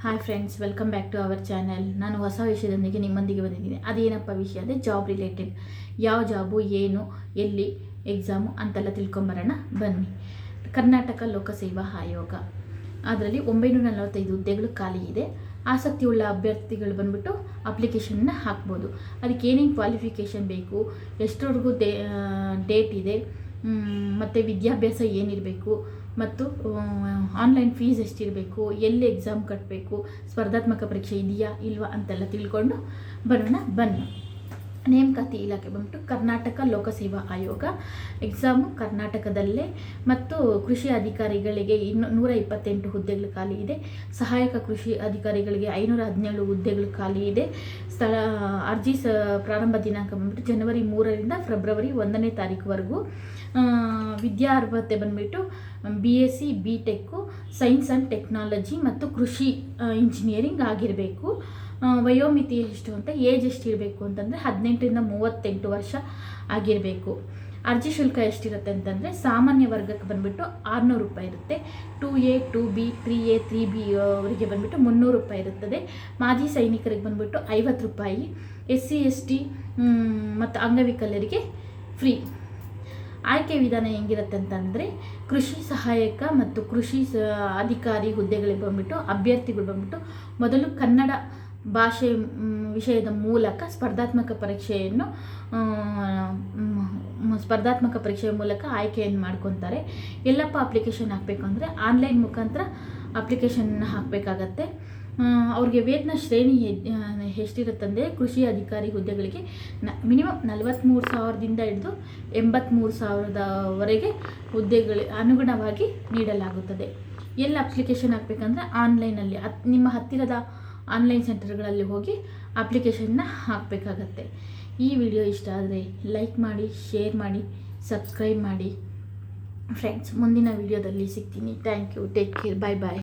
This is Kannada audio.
Hi friends, welcome back to our channel. ನಾನು ಹೊಸ ವಿಷಯದೊಂದಿಗೆ ನಿಮ್ಮೊಂದಿಗೆ ಬಂದಿದ್ದೀನಿ. ಅದೇನಪ್ಪ ವಿಷಯ ಅಂದರೆ ಜಾಬ್ ರಿಲೇಟೆಡ್. ಯಾವ ಜಾಬು, ಏನು, ಎಲ್ಲಿ ಎಕ್ಸಾಮು ಅಂತೆಲ್ಲ ತಿಳ್ಕೊಂಬರೋಣ ಬನ್ನಿ. ಕರ್ನಾಟಕ ಲೋಕಸೇವಾ ಆಯೋಗ, ಅದರಲ್ಲಿ 945 ಹುದ್ದೆಗಳು ಖಾಲಿ ಇದೆ. ಆಸಕ್ತಿಯುಳ್ಳ ಅಭ್ಯರ್ಥಿಗಳು ಬಂದ್ಬಿಟ್ಟು ಅಪ್ಲಿಕೇಶನ್ನ ಹಾಕ್ಬೋದು. ಅದಕ್ಕೆ ಏನೇನು ಕ್ವಾಲಿಫಿಕೇಷನ್ ಬೇಕು, ಎಷ್ಟರವರೆಗೂ ಡೇಟ್ ಇದೆ, ಮತ್ತು ವಿದ್ಯಾಭ್ಯಾಸ ಏನಿರಬೇಕು, ಮತ್ತು ಆನ್ಲೈನ್ ಫೀಸ್ ಎಷ್ಟಿರಬೇಕು, ಎಲ್ಲಿ ಎಕ್ಸಾಮ್ ಕಟ್ಟಬೇಕು, ಸ್ಪರ್ಧಾತ್ಮಕ ಪರೀಕ್ಷೆ ಇದೆಯಾ ಇಲ್ವಾ ಅಂತೆಲ್ಲ ತಿಳ್ಕೊಂಡು ಬನ್ನಿ. ನೇಮಕಾತಿ ಇಲಾಖೆ ಬಂದ್ಬಿಟ್ಟು ಕರ್ನಾಟಕ ಲೋಕಸೇವಾ ಆಯೋಗ. ಎಕ್ಸಾಮು ಕರ್ನಾಟಕದಲ್ಲೇ, ಮತ್ತು ಕೃಷಿ ಅಧಿಕಾರಿಗಳಿಗೆ 128 ಹುದ್ದೆಗಳು ಖಾಲಿ ಇದೆ. ಸಹಾಯಕ ಕೃಷಿ ಅಧಿಕಾರಿಗಳಿಗೆ 517 ಹುದ್ದೆಗಳು ಖಾಲಿ ಇದೆ. ಅರ್ಜಿ ಪ್ರಾರಂಭ ದಿನಾಂಕ ಬಂದ್ಬಿಟ್ಟು ಜನವರಿ 3ರಿಂದ ಫೆಬ್ರವರಿ 1ನೇ ತಾರೀಕುವರೆಗೂ. ವಿದ್ಯಾರ್ಹತೆ ಬಂದ್ಬಿಟ್ಟು BSc BTech, science and technology ಮತ್ತು ಕೃಷಿ ಇಂಜಿನಿಯರಿಂಗ್ ಆಗಿರಬೇಕು. ವಯೋಮಿತಿ ಎಷ್ಟು ಅಂತ, ಏಜ್ ಎಷ್ಟಿರಬೇಕು ಅಂತಂದರೆ 18ರಿಂದ 38 ವರ್ಷ ಆಗಿರಬೇಕು. ಅರ್ಜಿ ಶುಲ್ಕ ಎಷ್ಟಿರುತ್ತೆ ಅಂತಂದರೆ ಸಾಮಾನ್ಯ ವರ್ಗಕ್ಕೆ ಬಂದುಬಿಟ್ಟು 600 ರೂಪಾಯಿ ಇರುತ್ತೆ. 2A 2B 3A 3B ಅವರಿಗೆ ಬಂದುಬಿಟ್ಟು 300 ರೂಪಾಯಿ ಇರುತ್ತದೆ. ಮಾಜಿ ಸೈನಿಕರಿಗೆ ಬಂದುಬಿಟ್ಟು 50 ರೂಪಾಯಿ. SC ST ಮತ್ತು ಅಂಗವಿಕಲರಿಗೆ ಫ್ರೀ. ಆಯ್ಕೆ ವಿಧಾನ ಹೆಂಗಿರುತ್ತೆ ಅಂತಂದರೆ ಕೃಷಿ ಸಹಾಯಕ ಮತ್ತು ಕೃಷಿ ಅಧಿಕಾರಿ ಹುದ್ದೆಗಳಿಗೆ ಬಂದುಬಿಟ್ಟು ಅಭ್ಯರ್ಥಿಗಳು ಬಂದುಬಿಟ್ಟು ಮೊದಲು ಕನ್ನಡ ಭಾಷೆ ವಿಷಯದ ಮೂಲಕ ಸ್ಪರ್ಧಾತ್ಮಕ ಪರೀಕ್ಷೆಯ ಮೂಲಕ ಆಯ್ಕೆಯನ್ನು ಮಾಡ್ಕೊತಾರೆ. ಎಲ್ಲಪ್ಪ ಅಪ್ಲಿಕೇಶನ್ ಹಾಕಬೇಕು ಅಂದರೆ ಆನ್ಲೈನ್ ಮುಖಾಂತರ ಅಪ್ಲಿಕೇಶನ್ನ ಹಾಕಬೇಕಾಗತ್ತೆ. ಅವ್ರಿಗೆ ವೇತನ ಶ್ರೇಣಿ ಎಷ್ಟಿರುತ್ತಂದರೆ ಕೃಷಿ ಅಧಿಕಾರಿ ಹುದ್ದೆಗಳಿಗೆ ಮಿನಿಮಮ್ 43,000ದಿಂದ ಹಿಡಿದು 83,000ದವರೆಗೆ ಹುದ್ದೆಗಳಿಗೆ ಅನುಗುಣವಾಗಿ ನೀಡಲಾಗುತ್ತದೆ. ಎಲ್ಲ ಅಪ್ಲಿಕೇಶನ್ ಹಾಕಬೇಕಂದ್ರೆ ಆನ್ಲೈನಲ್ಲಿ ನಿಮ್ಮ ಹತ್ತಿರದ ಆನ್ಲೈನ್ ಸೆಂಟರ್ಗಳಲ್ಲಿ ಹೋಗಿ ಅಪ್ಲಿಕೇಶನ್ನ ಹಾಕಬೇಕಾಗತ್ತೆ. ಈ ವಿಡಿಯೋ ಇಷ್ಟ ಆದರೆ ಲೈಕ್ ಮಾಡಿ, ಶೇರ್ ಮಾಡಿ, ಸಬ್ಸ್ಕ್ರೈಬ್ ಮಾಡಿ ಫ್ರೆಂಡ್ಸ್. ಮುಂದಿನ ವಿಡಿಯೋದಲ್ಲಿ ಸಿಗ್ತೀನಿ. Thank you. Take care. Bye bye.